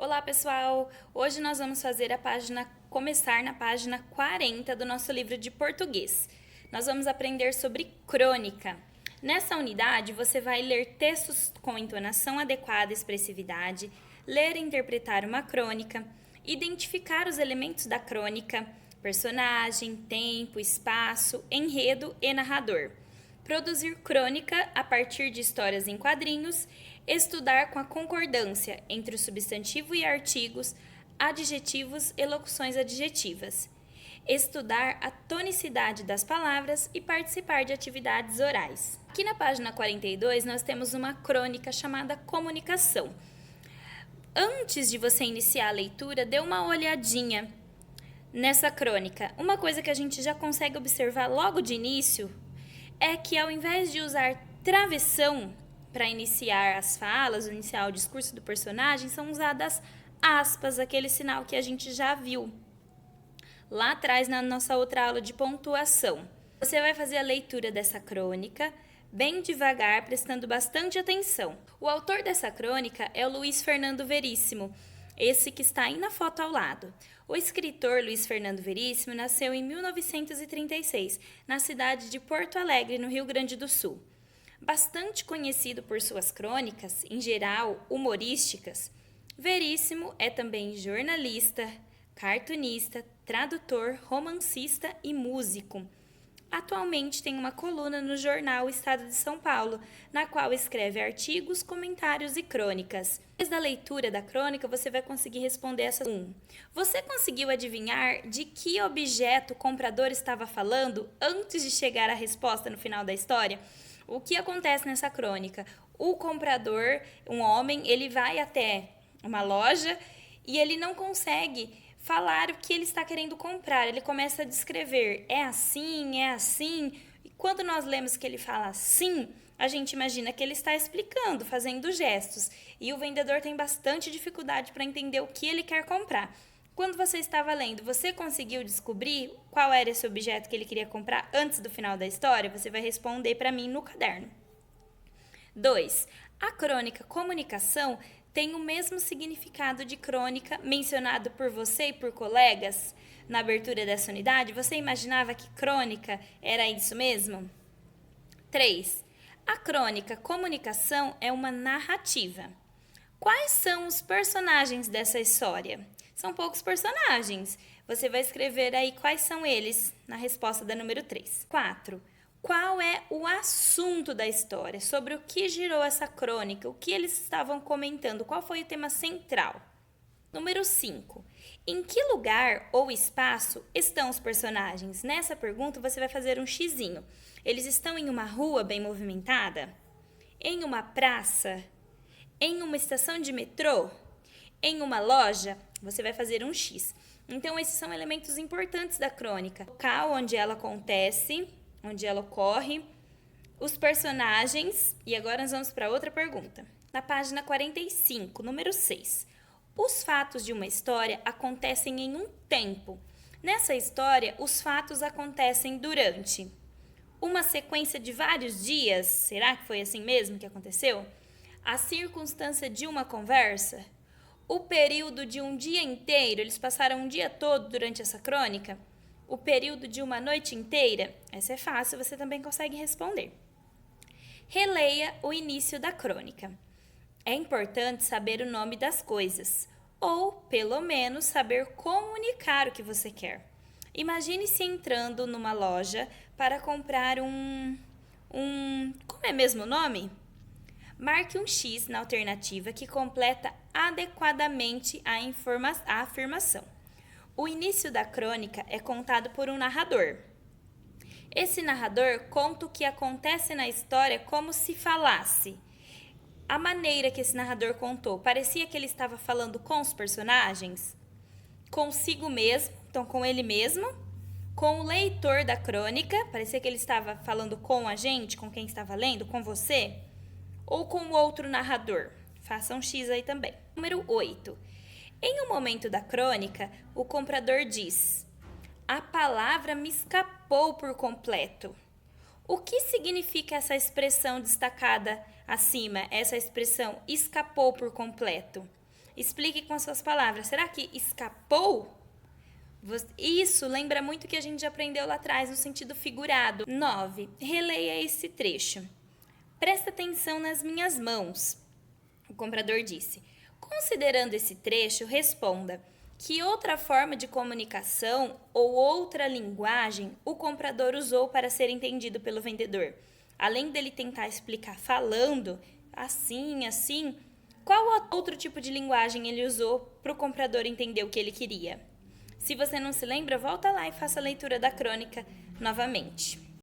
Olá, pessoal! Hoje nós vamos começar na página 40 do nosso livro de português. Nós vamos aprender sobre crônica. Nessa unidade, você vai ler textos com entonação adequada e expressividade, ler e interpretar uma crônica, identificar os elementos da crônica, personagem, tempo, espaço, enredo e narrador. Produzir crônica a partir de histórias em quadrinhos, estudar com a concordância entre o substantivo e artigos, adjetivos e locuções adjetivas. Estudar a tonicidade das palavras e participar de atividades orais. Aqui na página 42 nós temos uma crônica chamada Comunicação. Antes de você iniciar a leitura, dê uma olhadinha nessa crônica. Uma coisa que a gente já consegue observar logo de início é que ao invés de usar travessão para iniciar as falas, iniciar o discurso do personagem, são usadas aspas, aquele sinal que a gente já viu lá atrás na nossa outra aula de pontuação. Você vai fazer a leitura dessa crônica bem devagar, prestando bastante atenção. O autor dessa crônica é o Luiz Fernando Veríssimo, esse que está aí na foto ao lado. O escritor Luiz Fernando Veríssimo nasceu em 1936, na cidade de Porto Alegre, no Rio Grande do Sul. Bastante conhecido por suas crônicas, em geral humorísticas, Veríssimo é também jornalista, cartunista, tradutor, romancista e músico. Atualmente tem uma coluna no jornal Estado de São Paulo, na qual escreve artigos, comentários e crônicas. Depois da leitura da crônica, você vai conseguir responder essa 1. Você conseguiu adivinhar de que objeto o comprador estava falando antes de chegar à resposta no final da história? O que acontece nessa crônica? O comprador, um homem, ele vai até uma loja e ele não consegue falar o que ele está querendo comprar. Ele começa a descrever, é assim, é assim. E quando nós lemos que ele fala assim, a gente imagina que ele está explicando, fazendo gestos. E o vendedor tem bastante dificuldade para entender o que ele quer comprar. Quando você estava lendo, você conseguiu descobrir qual era esse objeto que ele queria comprar antes do final da história? Você vai responder para mim no caderno. 2. A crônica Comunicação tem o mesmo significado de crônica mencionado por você e por colegas na abertura dessa unidade? Você imaginava que crônica era isso mesmo? 3. A crônica Comunicação é uma narrativa. Quais são os personagens dessa história? São poucos personagens. Você vai escrever aí quais são eles na resposta da número 3. 4. Qual é o assunto da história? Sobre o que girou essa crônica? O que eles estavam comentando? Qual foi o tema central? Número 5. Em que lugar ou espaço estão os personagens? Nessa pergunta você vai fazer um xizinho. Eles estão em uma rua bem movimentada? Em uma praça? Em uma estação de metrô? Em uma loja? Você vai fazer um X. Então, esses são elementos importantes da crônica. O local onde ela acontece, onde ela ocorre, os personagens. E agora nós vamos para outra pergunta. Na página 45, número 6. Os fatos de uma história acontecem em um tempo. Nessa história, os fatos acontecem durante uma sequência de vários dias. Será que foi assim mesmo que aconteceu? A circunstância de uma conversa? O período de um dia inteiro? Eles passaram um dia todo durante essa crônica? O período de uma noite inteira? Essa é fácil, você também consegue responder. Releia o início da crônica. É importante saber o nome das coisas, ou, pelo menos, saber comunicar o que você quer. Imagine-se entrando numa loja para comprar como é mesmo o nome? Marque um X na alternativa que completa adequadamente a afirmação. O início da crônica é contado por um narrador. Esse narrador conta o que acontece na história como se falasse. A maneira que esse narrador contou, parecia que ele estava falando com os personagens, consigo mesmo, então com ele mesmo, com o leitor da crônica, parecia que ele estava falando com a gente, com quem estava lendo, com você, ou com o outro narrador. Faça um X aí também. Número 8. Em um momento da crônica, o comprador diz: a palavra me escapou por completo. O que significa essa expressão destacada acima, essa expressão escapou por completo? Explique com as suas palavras. Será que escapou? Isso lembra muito o que a gente já aprendeu lá atrás, no sentido figurado. 9. Releia esse trecho. Presta atenção nas minhas mãos, o comprador disse. Considerando esse trecho, responda: que outra forma de comunicação ou outra linguagem o comprador usou para ser entendido pelo vendedor? Além dele tentar explicar falando, assim, qual outro tipo de linguagem ele usou para o comprador entender o que ele queria? Se você não se lembra, volta lá e faça a leitura da crônica novamente.